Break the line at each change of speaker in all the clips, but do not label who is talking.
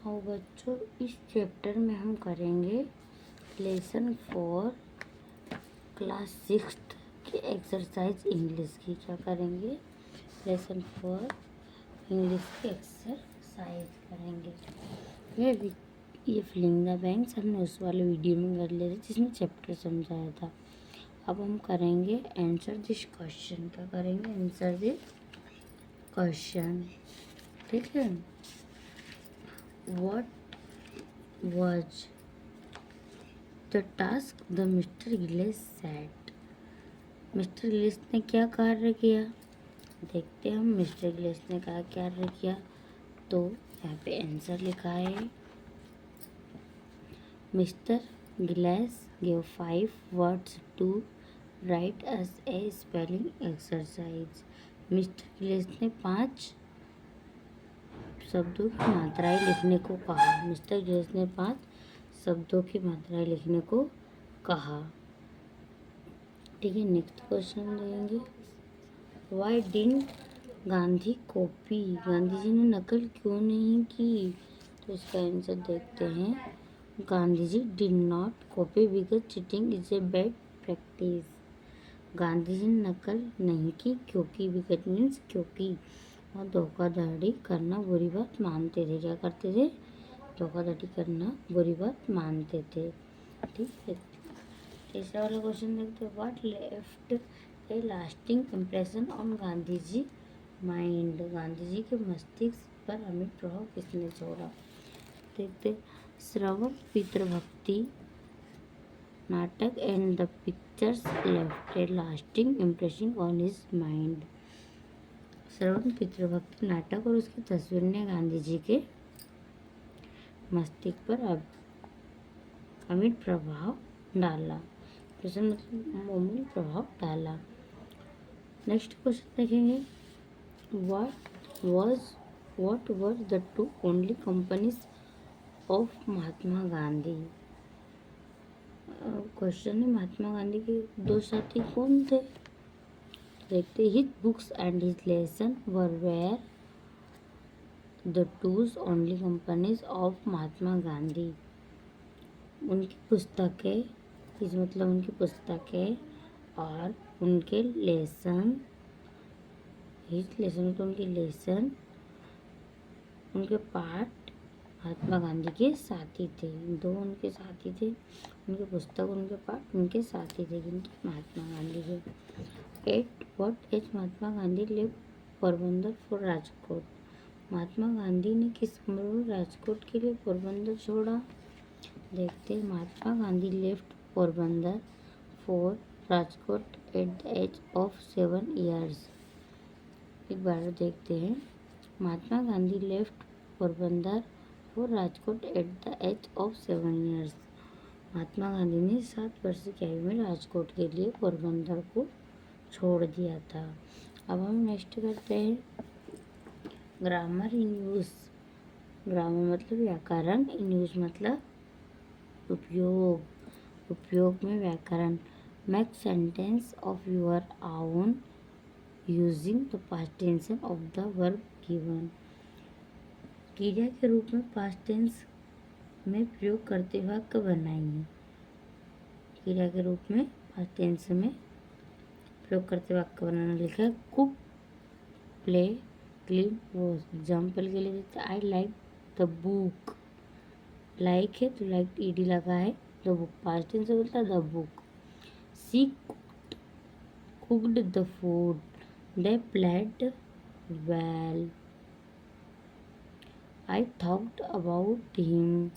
और बच्चों इस चैप्टर में हम करेंगे लेसन 4 क्लास 6 की एक्सरसाइज इंग्लिश की। क्या करेंगे? लेसन 4 इंग्लिश की एक्सरसाइज करेंगे। ये फिलिंग द बैंक्स हमने उस वाले वीडियो में कर लिए थे जिसमें चैप्टर समझाया था। अब हम करेंगे आंसर दिस क्वेश्चन। क्या करेंगे? Answer this question. ठीक है। What was the task the mister Giles set? Mister Giles ने क्या कार्य किया? देखते हैं हम मिस्टर गिलेस ने क्या कार्य किया। तो यहाँ पे आंसर लिखा है, mister Giles give 5 words to write us a spelling exercise. Mister Giles ने 5 शब्दों की मात्राएं लिखने को कहा। मिस्टर गिलेस ने 5 शब्दों की मात्राएं लिखने को कहा। ठीक है। नेक्स्ट क्वेश्चन हम देखेंगे, why didn't Gandhi copy? Gandhi ji ने नकल क्यों नहीं की? तो इसका आंसर देखते हैं, Gandhi ji did not copy because cheating is a bad practice. Gandhi ji ने नकल नहीं की क्योंकि, बिकॉज मीन्स क्योंकि, और धोखाधड़ी करना बुरी बात मानते थे। क्या करते थे? धोखाधड़ी करना बुरी बात मानते थे। ठीक है। तीसरा वाला क्वेश्चन देखते हैं, what left a lasting impression on Gandhi ji mind? Gandhi ji के मस्तिष्क पर अमिट प्रभाव किसने छोड़ा? देखते, Shravan Pitribhakti Natak and the pictures left a lasting impression on his mind. Shravan Pitribhakti Natak और उसकी तस्वीर ने गांधी जी के मस्तिष्क पर अमिट प्रभाव डाला। प्रश्न मतलब अमूल प्रभाव डाला। नेक्स्ट क्वेश्चन देखेंगे, what were the 2 only companies of Mahatma Gandhi? Question है, महात्मा गांधी के 2 साथी कौन थे? देखते, his books and his lesson were where the 2 only companies of Mahatma Gandhi. उनकी पुस्तकें, हिज मतलब उनकी पुस्तकें और उनके लेसन, हिज लेसन तो उनके लेसन, उनके पाठ महात्मा गांधी के साथी थे। 2 उनके साथी थे, उनके पुस्तक, उनके पाठ उनके साथी थे, जिनके महात्मा गांधी के। At what age Mahatma Gandhi left Porbandar for Rajkot? Mahatma Gandhi ने किस उम्र में राजकोट के लिए पोरबंदर छोड़ा? देखते हैं, Mahatma Gandhi left Porbandar for Rajkot at the age of 7 years. एक बार देखते हैं, Mahatma Gandhi left Porbandar for Rajkot at the age of 7 years. Mahatma Gandhi ने 7 वर्ष की आयु में राजकोट के लिए पोरबंदर को छोड़ दिया था। अब हम नेक्स्ट करते हैं, ग्रामर इन यूज। ग्रामर मतलब व्याकरण, इन यूज मतलब उपयोग, उपयोग में व्याकरण। Make sentence of your own using the past tense of the verb given. क्रिया के रूप में पास्ट टेंस में प्रयोग करते हुए वाक्य बनाइए। क्रिया के रूप में पास्ट टेंस में प्रयोग करते वाक्य बनाना लिखा है, cook, play, clean, wash. Example के लिए देते, I like the book. Like है तो लाइक ईडी लगा है, द बुक पास्ट टेंस से बोलता है the book. She cooked the food, they played well. I talked about him,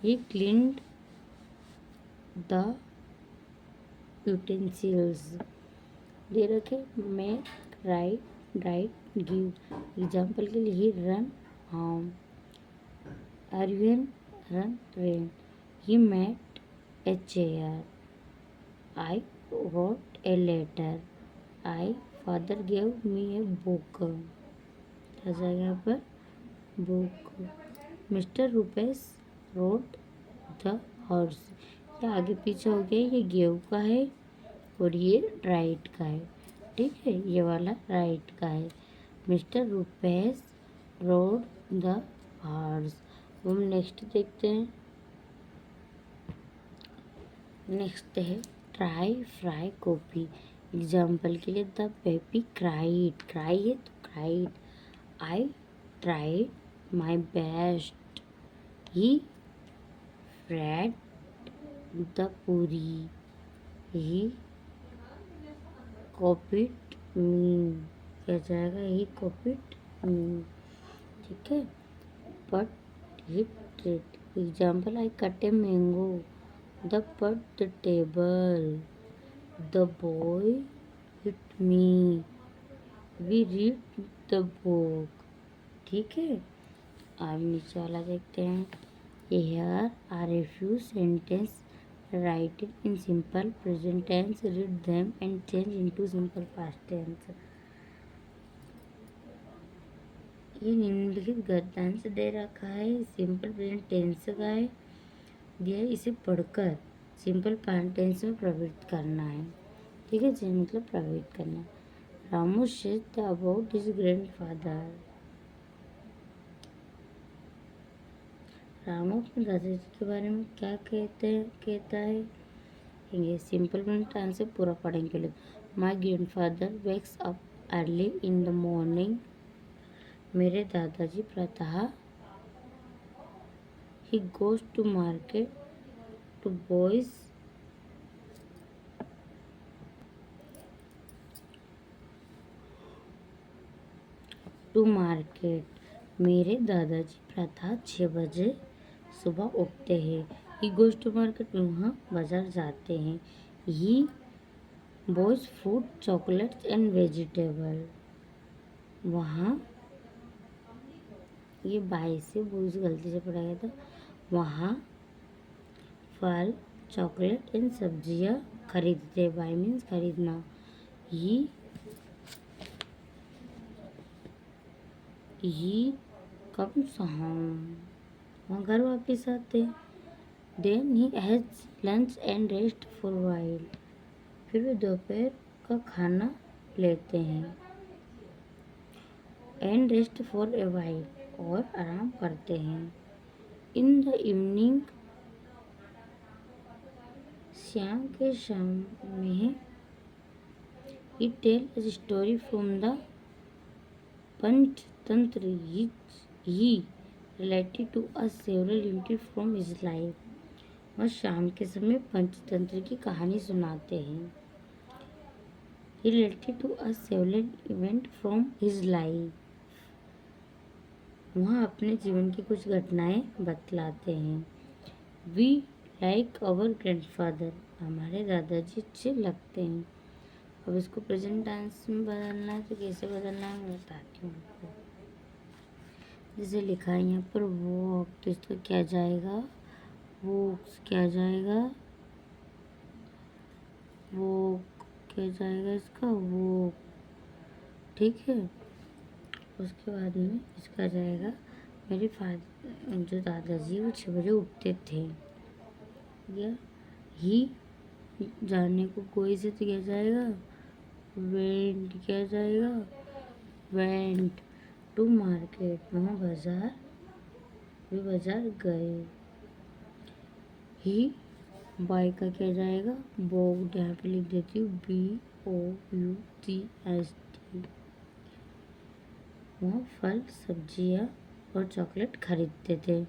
he cleaned the utensils. दे रखे, मेक, राइट, गिव। एग्जाम्पल के लिए, he run home, Aryan run train, he met a chair, I wrote a letter, I father gave me a book। क्या जाएगा यहाँ पर? Book. Mister Rupesh road the horse. ये आगे पीछे हो गया, ये गेव का है और ये राइट का है। ठीक है, ये वाला राइट का है। Mister Rupesh road the horse, हम नेक्स्ट देखते हैं। नेक्स्ट है ट्राई फ्राई कॉफी। एग्जाम्पल के लिए द बेबी क्राइड, क्राई है तो cried, I tried my best, he fried the puri, he copied me, क्या जाएगा, ही कॉपीड मी, ठीक है। But hit it, example I cut a mango, the but the table, the boy hit me, we read the book, ठीक है। अब नीचे वाला देखते हैं। Here are a few sentences. Write it in simple present tense. Read them and change into simple past tense. ये निम्नलिखित गद्यांश दे रखा है, सिंपल प्रेजेंट टेंस का है, दिया है, इसे पढ़कर सिंपल पास्ट टेंस में प्रवृत्त करना है, ठीक है जी, मतलब प्रवृत्त करना। Ramu said about his grandfather. Ramu अपने दादाजी के बारे में क्या कहता है। ये सिंपल प्रेजेंट टेंस से पूरा पढ़ेंगे लोग। My grandfather wakes up early in the morning. मेरे दादाजी प्रातः ही goes to market to boys to market. मेरे दादाजी प्रातः 6 बजे सुबह उठते हैं। ही गोज टू मार्केट, वहाँ बाजार जाते हैं। He buys fruit chocolates and vegetable, वहाँ ये 22 से बॉयज गलती से पढ़ा गया था। वहाँ फल चॉकलेट एंड सब्जियाँ खरीदते, बाय मीन्स खरीदना। ही कम्स होम, वहाँ घर वापस आते। Then he has lunch and rest for while, फिर वे दोपहर का खाना लेते हैं। And rest for a while, और आराम करते हैं। इन द इवनिंग, शाम के समय, he tell a story from the Panchatantra. He related to a several unit from his life, वह शाम के समय पंचतंत्र की कहानी सुनाते हैं। He related to a several event from his life, वहाँ अपने जीवन की कुछ घटनाएं बतलाते हैं। वी लाइक आवर ग्रैंडफादर, हमारे दादाजी अच्छे लगते हैं। अब इसको प्रेजेंट टेंस में बदलना है तो कैसे बदलना है मैं बताती हूँ आपको। जैसे लिखा है यहाँ पर वॉक, तो इसका क्या जाएगा, वॉक्स, क्या जाएगा, वॉक, क्या जाएगा इसका, वॉक, ठीक है। उसके बाद में इसका जाएगा, मेरे फादर जो दादाजी वो 6 बजे उठते थे। या ही जाने को कोई से तो क्या जाएगा, वेंट, क्या जाएगा, वेंट टू मार्केट, वहाँ बाजार, वे बाजार गए। ही बाय का क्या जाएगा, बॉक्ड, यहाँ पे लिख देती हूँ BOUGHT। वहाँ फल सब्जियाँ और चॉकलेट खरीदते थे।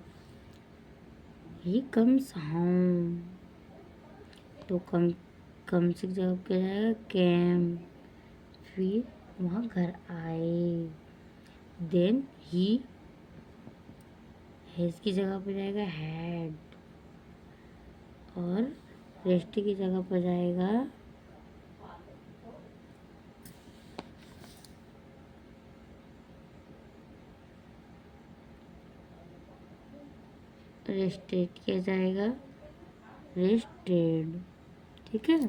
ही कम्स होम, तो कम से जगह क्या जाएगा, कैम, फिर वहाँ घर आए। देन ही हैज की जगह पर जाएगा हैड, और रेस्ट की जगह पर जाएगा रेस्टेड, किया जाएगा रेस्टेड, ठीक है।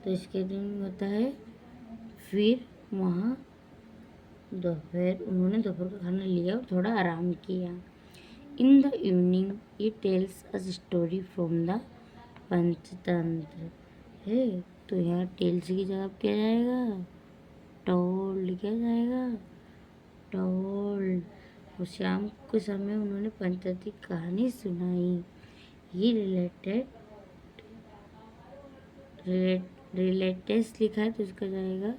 तो इसके दिन होता है, फिर वहाँ उन्होंने दोपहर का खाना लिया और थोड़ा आराम किया। In the evening he tells a story from the Panchatantra है, तो यहाँ टेल्स की जगह क्या जाएगा, टोल्ड, क्या जाएगा, टोल्ड। और शाम के समय उन्होंने पंचायती कहानी सुनाई। ही रिलेटेस लिखा है तो इसका जाएगा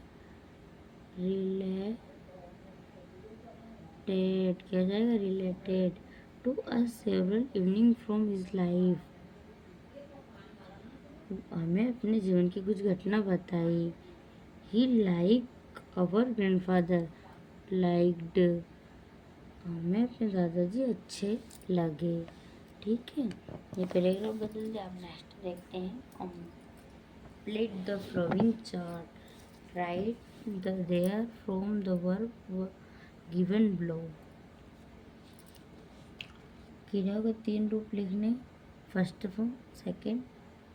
रिलेटेड, क्या जाएगा related to a several evening from his life. हमें अपने जीवन की कुछ घटना बताई। He like our grandfather liked, हमें अपने दादाजी अच्छे लगे। ठीक है, ये पैराग्राफ बदल दिया। अब नेक्स्ट देखते हैं। Complete the following chart, write the there from the verb given below. क्रिया के 3 रूप लिखने, फर्स्ट फॉर्म, सेकेंड,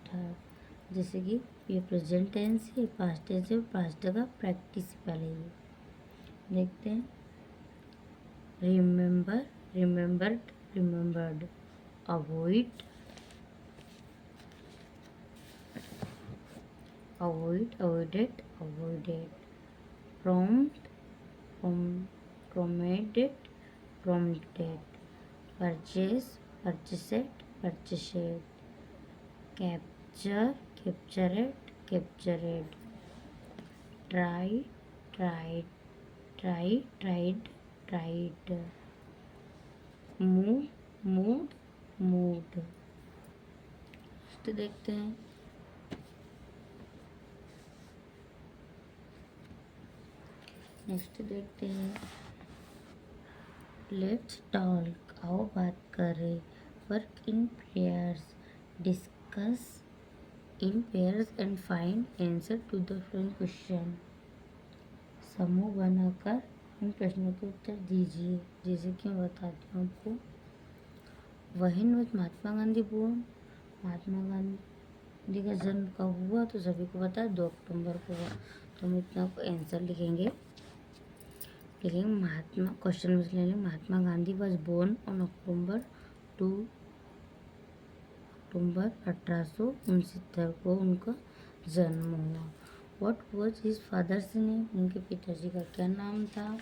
थर्ड। जैसे कि ये प्रेजेंट टेंस है, पास्ट टेंस है, पास्ट का प्रैक्टिसिपल है। ये देखते हैं। Remember, remembered, remembered. Avoid, avoid, avoided, avoided. Prompt, prompted, prompted। purchase, purchased, purchased। capture, captured, captured। try, tried, tried, tried, tried। move, moved, moved। तो देखते हैं। नेक्स्ट देखते हैं। लेट्स टॉक, आओ बात करें। Work in pairs, discuss in pairs and find answer to the following question. समूह बनाकर इन प्रश्नों के उत्तर दीजिए। जैसे कि मैं बताती हूँ आपको। वहीन with महात्मा गांधी बोर्न, महात्मा गांधी का जन्म कब हुआ तो सभी को पता है 2 अक्टूबर को हुआ। तो हम इतना आंसर लिखेंगे। महात्मा, क्वेश्चन में ले लेंगे। Mahatma Gandhi was born on October 1869 को उनका जन्म हुआ। What was his father's name, उनके पिताजी का क्या नाम था।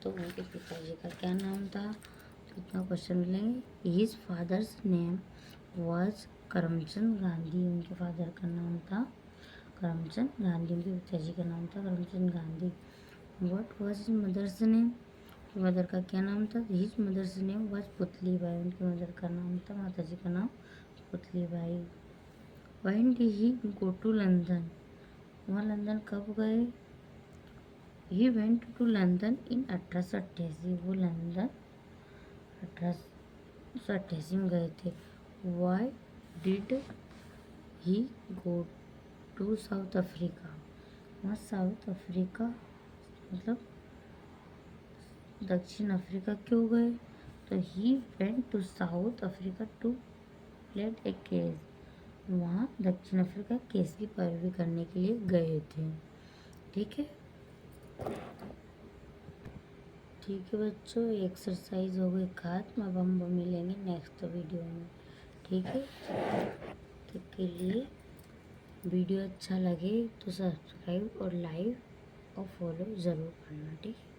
तो उनके पिताजी का क्या नाम था, तो इतना क्वेश्चन मिलेंगे। His father's name was Karamchand Gandhi, उनके फादर का नाम था करमचंद गांधी, उनके पिताजी का नाम था Karamchand Gandhi. What was his mother's name, mother का क्या नाम था। His mother's name was Putli Bai, उनकी मदर का नाम था, माताजी का नाम Putli Bai. When did he go to London, वहाँ लंदन कब गए। He went to London in 1888, वो लंदन 1888 में गए थे। Why did he go to south Africa, वहाँ साउथ अफ्रीका मतलब दक्षिण अफ्रीका क्यों गए। तो ही went to south Africa to plead a case, वहाँ दक्षिण अफ्रीका केस की पैरवी करने के लिए गए थे। ठीक है, ठीक है बच्चों, एक्सरसाइज हो गई खत्म। अब हम मिलेंगे नेक्स्ट वीडियो में। ठीक है, तो के लिए वीडियो अच्छा लगे तो सब्सक्राइब और लाइक और फॉलो ज़रूर करना। ठीक है।